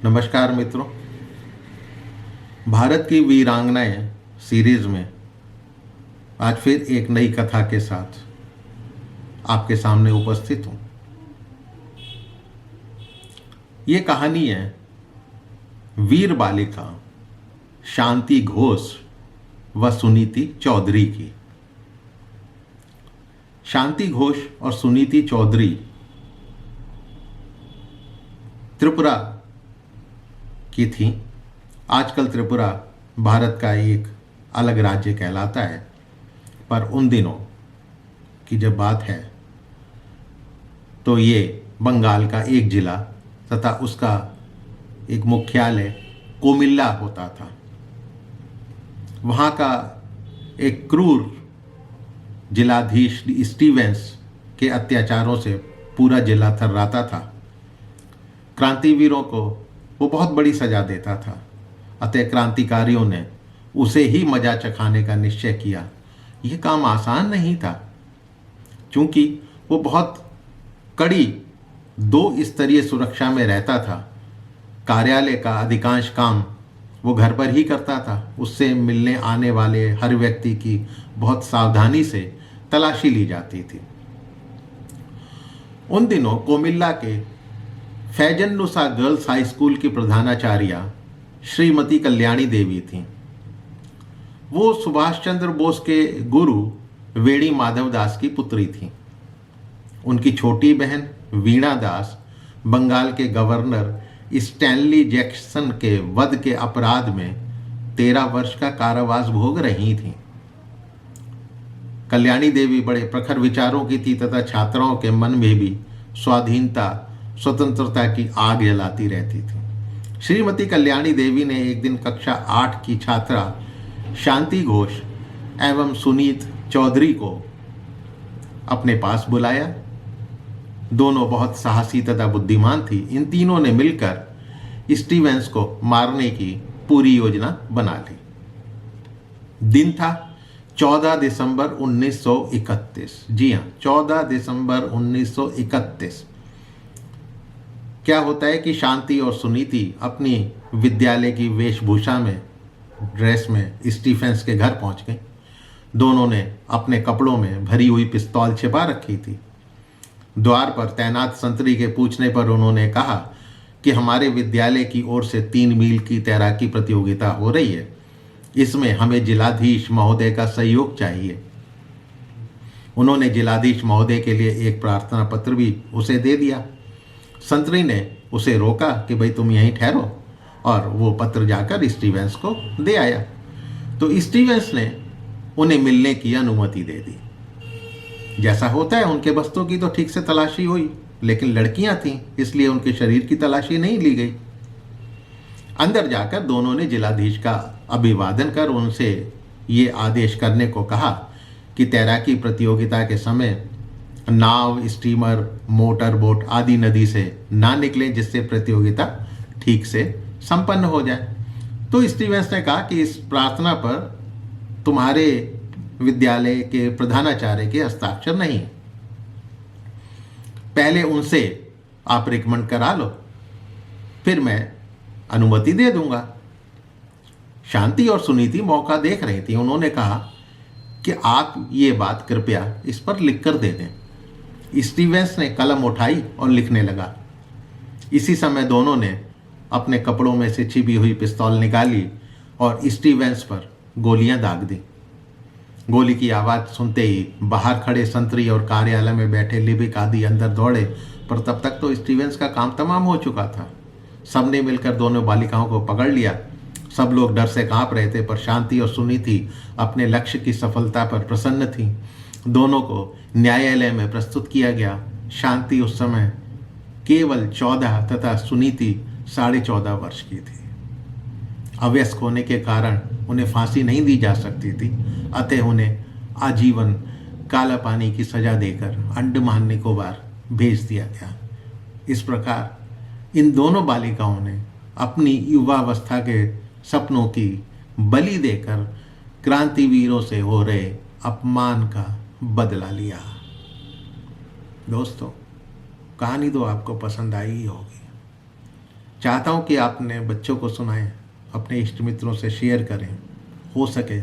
नमस्कार मित्रों। भारत की वीरांगनाएं सीरीज में आज फिर एक नई कथा के साथ आपके सामने उपस्थित हूं। ये कहानी है वीर बालिका शांति घोष व सुनीति चौधरी की। शांति घोष और सुनीति चौधरी त्रिपुरा की थी। आजकल त्रिपुरा भारत का एक अलग राज्य कहलाता है, पर उन दिनों की जब बात है तो ये बंगाल का एक जिला तथा उसका एक मुख्यालय कोमिल्ला होता था। वहाँ का एक क्रूर जिलाधीश स्टीवेंस के अत्याचारों से पूरा जिला थर्राता था। क्रांतिवीरों को वो बहुत बड़ी सजा देता था, अतः क्रांतिकारियों ने उसे ही मजा चखाने का निश्चय किया। यह काम आसान नहीं था, क्योंकि वो बहुत कड़ी 2 स्तरीय सुरक्षा में रहता था। कार्यालय का अधिकांश काम वो घर पर ही करता था। उससे मिलने आने वाले हर व्यक्ति की बहुत सावधानी से तलाशी ली जाती थी। उन दिनों कोमिल्ला के फैजनुसा गर्ल्स हाई स्कूल की प्रधानाचार्या श्रीमती कल्याणी देवी थीं। वो सुभाष चंद्र बोस के गुरु वेणी माधव दास की पुत्री थीं। उनकी छोटी बहन वीणा दास बंगाल के गवर्नर स्टैनली जैक्सन के वध के अपराध में 13 वर्ष का कारावास भोग रही थीं। कल्याणी देवी बड़े प्रखर विचारों की थी तथा छात्राओं के मन में भी स्वाधीनता स्वतंत्रता की आग जलाती रहती थी। श्रीमती कल्याणी देवी ने एक दिन कक्षा 8 की छात्रा शांति घोष एवं सुनीत चौधरी को अपने पास बुलाया। दोनों बहुत साहसी तथा बुद्धिमान थी। इन तीनों ने मिलकर स्टीवेंस को मारने की पूरी योजना बना ली। दिन था 14 दिसंबर 1931। जी हाँ, 14 दिसंबर 1931। क्या होता है कि शांति और सुनीति अपनी विद्यालय की वेशभूषा में, ड्रेस में स्टीफेंस के घर पहुंच गई। दोनों ने अपने कपड़ों में भरी हुई पिस्तौल छिपा रखी थी। द्वार पर तैनात संतरी के पूछने पर उन्होंने कहा कि हमारे विद्यालय की ओर से 3 मील की तैराकी प्रतियोगिता हो रही है। इसमें हमें जिलाधीश महोदय का सहयोग चाहिए। उन्होंने जिलाधीश महोदय के लिए एक प्रार्थना पत्र भी उसे दे दिया। संतरी ने उसे रोका कि भाई तुम यहीं ठहरो, और वो पत्र जाकर स्टीवेंस को दे आया। तो स्टीवेंस ने उन्हें मिलने की अनुमति दे दी। जैसा होता है, उनके बस्तों की तो ठीक से तलाशी हुई, लेकिन लड़कियां थीं, इसलिए उनके शरीर की तलाशी नहीं ली गई। अंदर जाकर दोनों ने जिलाधीश का अभिवादन कर उनसे ये आदेश करने को कहा कि तैराकी प्रतियोगिता के समय नाव, स्टीमर, मोटर बोट आदि नदी से ना निकलें, जिससे प्रतियोगिता ठीक से संपन्न हो जाए। तो स्टीवेंस ने कहा कि इस प्रार्थना पर तुम्हारे विद्यालय के प्रधानाचार्य के हस्ताक्षर नहीं, पहले उनसे आप रिकमेंड करा लो, फिर मैं अनुमति दे दूंगा। शांति और सुनीति मौका देख रही थी। उन्होंने कहा कि आप ये बात कृपया इस पर लिख कर दे दें। स्टीवेंस ने कलम उठाई और लिखने लगा। इसी समय दोनों ने अपने कपड़ों में से छिपी हुई पिस्तौल निकाली और स्टीवेंस पर गोलियां दाग दी। गोली की आवाज़ सुनते ही बाहर खड़े संतरी और कार्यालय में बैठे लिपिक आदि अंदर दौड़े, पर तब तक तो स्टीवेंस का काम तमाम हो चुका था। सबने मिलकर दोनों बालिकाओं को पकड़ लिया। सब लोग डर से कांप रहे थे, पर शांति और सुनीति अपने लक्ष्य की सफलता पर प्रसन्न थी। दोनों को न्यायालय में प्रस्तुत किया गया। शांति उस समय केवल 14 तथा सुनीति 14.5 वर्ष की थी। अवयस्क होने के कारण उन्हें फांसी नहीं दी जा सकती थी, अतः उन्हें आजीवन काला पानी की सजा देकर अंडमान निकोबार भेज दिया गया। इस प्रकार इन दोनों बालिकाओं ने अपनी युवावस्था के सपनों की बलि देकर क्रांतिवीरों से हो रहे अपमान का बदला लिया। दोस्तों, कहानी तो आपको पसंद आई ही होगी। चाहता हूँ कि आपने बच्चों को सुनाएं, अपने इष्ट मित्रों से शेयर करें, हो सके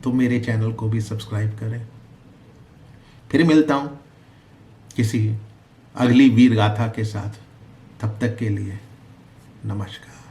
तो मेरे चैनल को भी सब्सक्राइब करें। फिर मिलता हूँ किसी अगली वीर गाथा के साथ। तब तक के लिए नमस्कार।